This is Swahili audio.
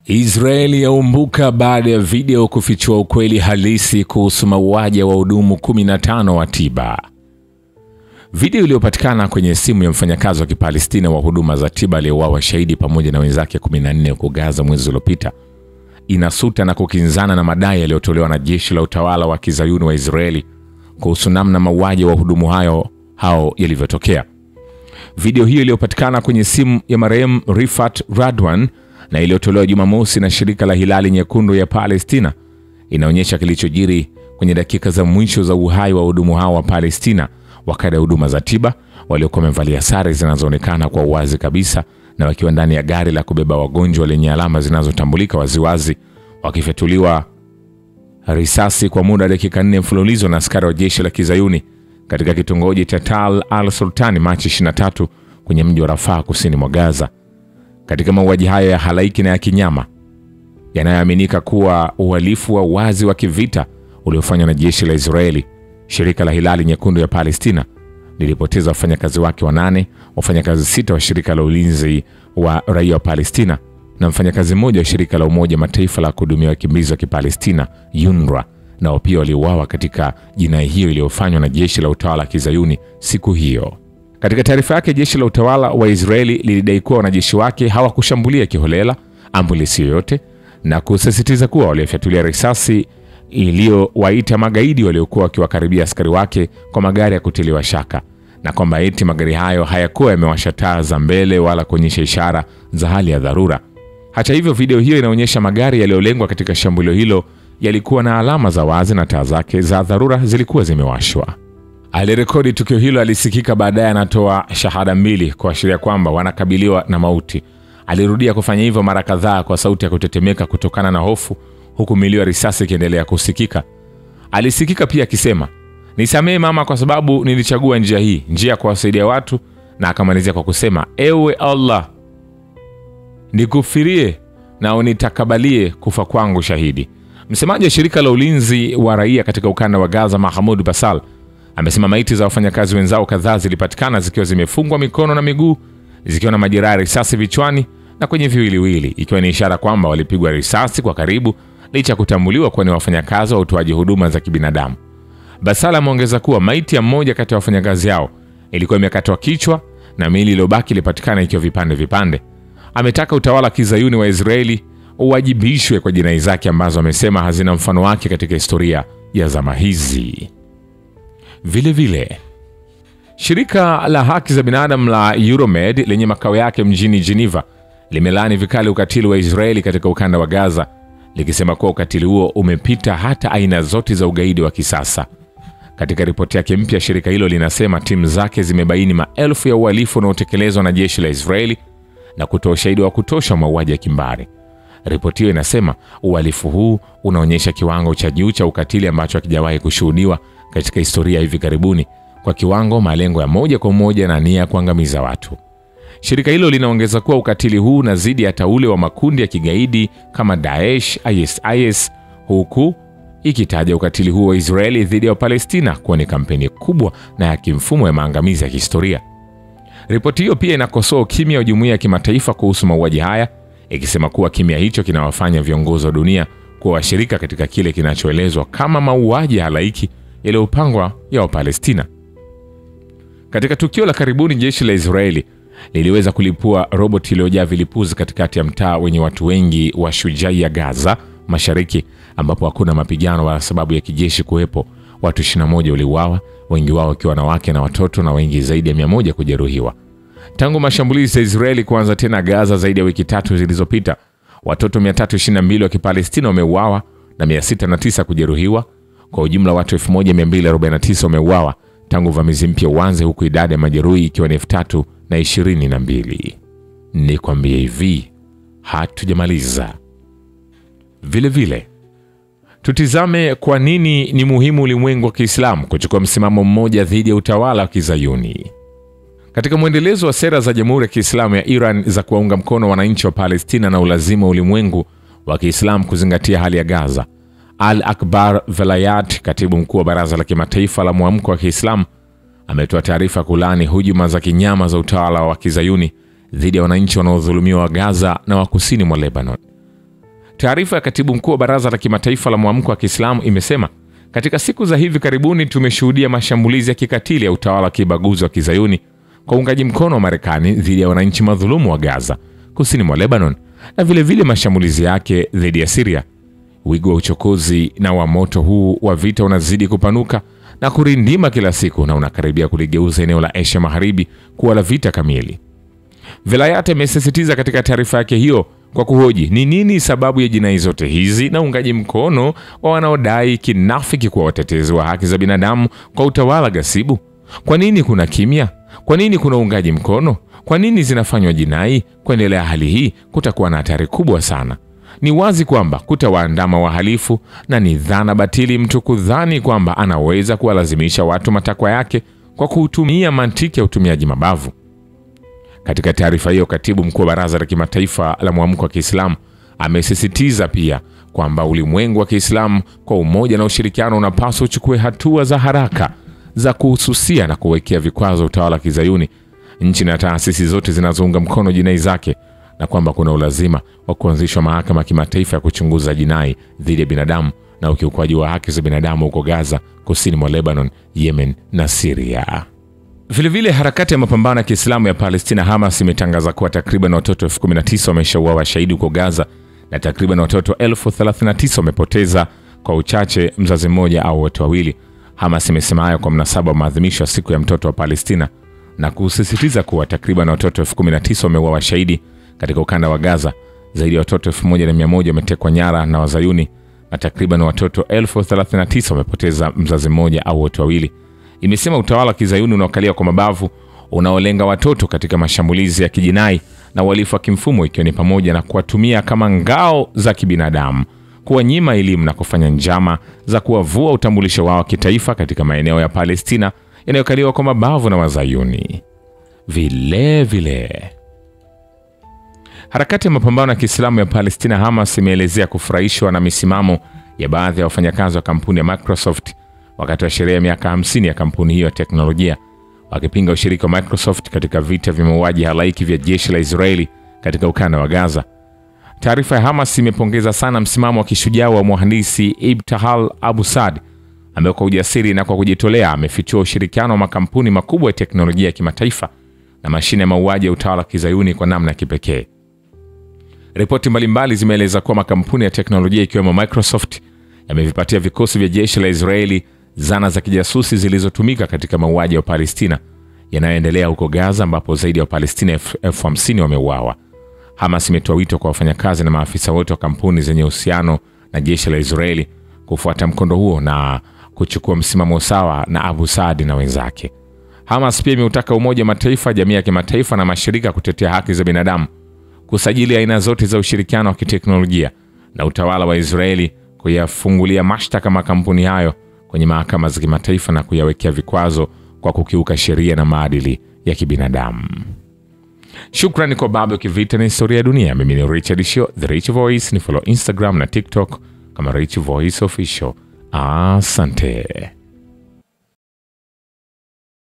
Israeli yaumbuka baada ya video kufichua ukweli halisi kuhusu mauaji ya wahudumu 15 wa tiba. Video iliyopatikana kwenye simu ya mfanyakazi wa Kipalestina wa huduma za tiba aliyeuawa shahidi pamoja na wenzake 14 huko Gaza mwezi uliopita inasuta na kukinzana na madai yaliyotolewa na jeshi la utawala wa Kizayuni wa Israeli kuhusu namna mauaji ya wahudumu hao yalivyotokea. Video hiyo iliyopatikana kwenye simu ya marehemu Rifat Radwan na iliyotolewa Jumamosi na shirika la Hilali Nyekundu ya Palestina inaonyesha kilichojiri kwenye dakika za mwisho za uhai wa wahudumu hao wa Palestina wakati wa huduma za tiba waliokuwa wamevalia sare zinazoonekana kwa uwazi kabisa na wakiwa ndani ya gari la kubeba wagonjwa lenye alama zinazotambulika waziwazi, wakifyatuliwa risasi kwa muda dakika 4 mfululizo na askari wa jeshi la Kizayuni katika kitongoji cha Tal al-Sultani Machi 23 kwenye mji wa Rafah kusini mwa Gaza. Katika mauaji haya ya halaiki na ya kinyama yanayoaminika kuwa uhalifu wa wazi wa kivita uliofanywa na jeshi la Israeli, shirika la Hilali Nyekundu ya Palestina lilipoteza wafanyakazi wake 8, wafanyakazi 6 wa shirika la ulinzi wa raia wa Palestina na mfanyakazi mmoja wa shirika la Umoja Mataifa la kuhudumia wakimbizi wa Kipalestina UNRWA, nao pia waliuawa katika jinai hiyo iliyofanywa na jeshi la utawala wa Kizayuni siku hiyo. Katika taarifa yake, jeshi la utawala wa Israeli lilidai kuwa wanajeshi wake hawakushambulia kiholela ambulensi yoyote na kusisitiza kuwa walifyatulia risasi iliyowaita magaidi waliokuwa wakiwakaribia askari wake kwa magari ya kutiliwa shaka, na kwamba eti magari hayo hayakuwa yamewasha taa za mbele wala kuonyesha ishara za hali ya dharura. Hata hivyo, video hiyo inaonyesha magari yaliyolengwa katika shambulio hilo yalikuwa na alama za wazi na taa zake za dharura zilikuwa zimewashwa. Alirekodi tukio hilo alisikika baadaye anatoa shahada 2 kuashiria kwamba wanakabiliwa na mauti. Alirudia kufanya hivyo mara kadhaa kwa sauti ya kutetemeka kutokana na hofu, huku milio ya risasi ikiendelea kusikika. Alisikika pia akisema, "Nisamehe mama kwa sababu nilichagua njia hii, njia ya kuwasaidia watu," na akamalizia kwa kusema, "Ewe Allah, nikufirie na unitakabalie kufa kwangu shahidi." Msemaji wa shirika la ulinzi wa raia katika ukanda wa Gaza, Mahmoud Basal, amesema maiti za wafanyakazi wenzao kadhaa zilipatikana zikiwa zimefungwa mikono na miguu, zikiwa na majeraha risasi vichwani na kwenye viwiliwili, ikiwa ni ishara kwamba walipigwa risasi kwa karibu licha kutambuliwa kuwa ni wafanyakazi wa utoaji huduma za kibinadamu. Basala ameongeza kuwa maiti ya mmoja kati ya wafanyakazi hao ilikuwa imekatwa kichwa na miili iliyobaki ilipatikana ikiwa vipande vipande. Ametaka utawala wa Kizayuni wa Israeli uwajibishwe kwa jinai zake ambazo amesema hazina mfano wake katika historia ya zama hizi. Vile vile, shirika la haki za binadamu la Euromed lenye makao yake mjini Geneva limelaani vikali ukatili wa Israeli katika ukanda wa Gaza, likisema kuwa ukatili huo umepita hata aina zote za ugaidi wa kisasa. Katika ripoti yake mpya, shirika hilo linasema timu zake zimebaini maelfu ya uhalifu unaotekelezwa na jeshi la Israeli na kutoa ushahidi wa kutosha mauaji ya kimbari. Ripoti hiyo inasema uhalifu huu unaonyesha kiwango cha juu cha ukatili ambacho hakijawahi kushuhudiwa katika historia hivi karibuni, kwa kiwango, malengo ya moja kwa moja na nia ya kuangamiza watu. Shirika hilo linaongeza kuwa ukatili huu unazidi hata ule wa makundi ya kigaidi kama Daesh, ISIS, huku ikitaja ukatili huu wa Israeli dhidi ya Palestina kuwa ni kampeni kubwa na ya kimfumo ya maangamizi ya kihistoria. Ripoti hiyo pia inakosoa ukimya wa jumuiya ya kimataifa kuhusu mauaji haya, ikisema kuwa kimya hicho kinawafanya viongozi wa dunia kuwa washirika katika kile kinachoelezwa kama mauaji ya halaiki yaliyopangwa ya Wapalestina. Katika tukio la karibuni, jeshi la Israeli liliweza kulipua roboti iliyojaa vilipuzi katikati ya mtaa wenye watu wengi wa Shujai ya Gaza Mashariki, ambapo hakuna mapigano wala sababu ya kijeshi kuwepo. Watu 21 waliuawa, wengi wao wakiwa wanawake na watoto, na wengi zaidi ya 100 kujeruhiwa. Tangu mashambulizi ya Israeli kuanza tena Gaza zaidi ya wiki 3 zilizopita, watoto 322 wa Kipalestina wameuawa na 609 kujeruhiwa. Kwa ujumla watu 1249 wameuawa tangu uvamizi mpya uanze, huku idadi ya majeruhi ikiwa ni 3022. Nikwambie hivi, hatujamaliza. Vile vile, tutizame kwa nini ni muhimu ulimwengu wa Kiislamu kuchukua msimamo mmoja dhidi ya utawala wa Kizayuni. Katika mwendelezo wa sera za Jamhuri ya Kiislamu ya Iran za kuwaunga mkono wananchi wa Palestina na ulazima ulimwengu wa Kiislamu kuzingatia hali ya Gaza, Al-Akbar Velayat, katibu mkuu wa Baraza la Kimataifa la Mwamko wa Kiislamu, ametoa taarifa kulani hujuma za kinyama za utawala wa Kizayuni dhidi ya wananchi wanaodhulumiwa wa Gaza na wa kusini mwa Lebanon. Taarifa ya katibu mkuu wa Baraza la Kimataifa la Mwamko wa Kiislamu imesema, katika siku za hivi karibuni tumeshuhudia mashambulizi ya kikatili ya utawala wa kibaguzi wa Kizayuni kwa uungaji mkono wa Marekani dhidi ya wananchi madhulumu wa Gaza, kusini mwa Lebanon, na vile mashambulizi yake dhidi ya Syria. Wigo wa uchokozi na wa moto huu wa vita unazidi kupanuka na kurindima kila siku, na unakaribia kuligeuza eneo la Asia Magharibi kuwa la vita kamili. Velayat amesisitiza katika taarifa yake hiyo kwa kuhoji ni nini sababu ya jinai zote hizi na uungaji mkono wa wanaodai kinafiki kwa watetezi wa haki za binadamu kwa utawala ghasibu. Kwa nini kuna kimya? Kwa nini kuna uungaji mkono? Kwa nini zinafanywa jinai? Kuendelea hali hii kutakuwa na hatari kubwa sana. Ni wazi kwamba kutawaandama wahalifu, na ni dhana batili mtu kudhani kwamba anaweza kuwalazimisha watu matakwa yake kwa kutumia mantiki ya utumiaji mabavu. Katika taarifa hiyo, katibu mkuu wa Baraza la Kimataifa la Mwamko wa Kiislamu amesisitiza pia kwamba ulimwengu wa Kiislamu kwa umoja na ushirikiano unapaswa uchukue hatua za haraka za kuhususia na kuwekea vikwazo utawala wa Kizayuni, nchi na taasisi zote zinazounga mkono jinai zake, na kwamba kuna ulazima wa kuanzishwa mahakama ya kimataifa ya kuchunguza jinai dhidi ya binadamu na ukiukwaji wa haki za binadamu huko Gaza, kusini mwa Lebanon, Yemen na Syria. Vilevile, harakati ya mapambano ya Kiislamu ya Palestina Hamas imetangaza kuwa takriban watoto 19,000 wameshauawa shahidi huko Gaza na takriban watoto 39,000 wamepoteza kwa uchache mzazi mmoja au wote wawili. Hamas imesema hayo kwa mnasaba wa maadhimisho ya siku ya mtoto wa Palestina na kusisitiza kuwa takriban watoto 19,000 wameuawa shahidi katika ukanda wa Gaza, zaidi ya watoto 1,100 wametekwa nyara na Wazayuni na takriban watoto 39,000 wamepoteza mzazi mmoja au wote wawili. Imesema utawala wa Kizayuni unaokalia kwa mabavu unaolenga watoto katika mashambulizi ya kijinai na uhalifu wa kimfumo, ikiwa ni pamoja na kuwatumia kama ngao za kibinadamu, kuwanyima elimu na kufanya njama za kuwavua utambulisho wao kitaifa katika maeneo ya Palestina yanayokaliwa kwa mabavu na Wazayuni. Vile harakati ya mapambano ya Kiislamu ya Palestina Hamas imeelezea kufurahishwa na misimamo ya baadhi ya wafanyakazi wa kampuni ya Microsoft wakati wa sherehe ya miaka 50 ya kampuni hiyo ya teknolojia, wakipinga ushiriki wa Microsoft katika vita vya mauaji halaiki vya jeshi la Israeli katika ukanda wa Gaza. Taarifa ya Hamas imepongeza sana msimamo wa kishujaa wa mhandisi Ibtihal Abu Saad, ambaye kwa ujasiri na kwa kujitolea amefichua ushirikiano wa makampuni makubwa ya teknolojia ya kimataifa na mashine ya mauaji ya utawala wa Kizayuni kwa namna ya kipekee. Ripoti mbalimbali zimeeleza kuwa makampuni ya teknolojia ikiwemo Microsoft yamevipatia vikosi vya jeshi la Israeli zana za kijasusi zilizotumika katika mauaji ya Palestina yanayoendelea huko Gaza, ambapo zaidi ya Palestina 50,000 wameuawa. Hamas imetoa wito kwa wafanyakazi na maafisa wote wa kampuni zenye uhusiano na jeshi la Israeli kufuata mkondo huo na kuchukua msimamo sawa na Abu Saad na wenzake. Hamas pia imeutaka Umoja wa Mataifa, jamii ya kimataifa na mashirika kutetea haki za binadamu kusajili aina zote za ushirikiano wa kiteknolojia na utawala wa Israeli, kuyafungulia mashtaka makampuni hayo kwenye mahakama za kimataifa na kuyawekea vikwazo kwa kukiuka sheria na maadili ya kibinadamu. Shukrani kwa Babu Kivita na Historia ya Dunia. Mimi ni Richard Shio, The Rich Voice. Ni follow Instagram na TikTok kama Rich Voice Official. Asante.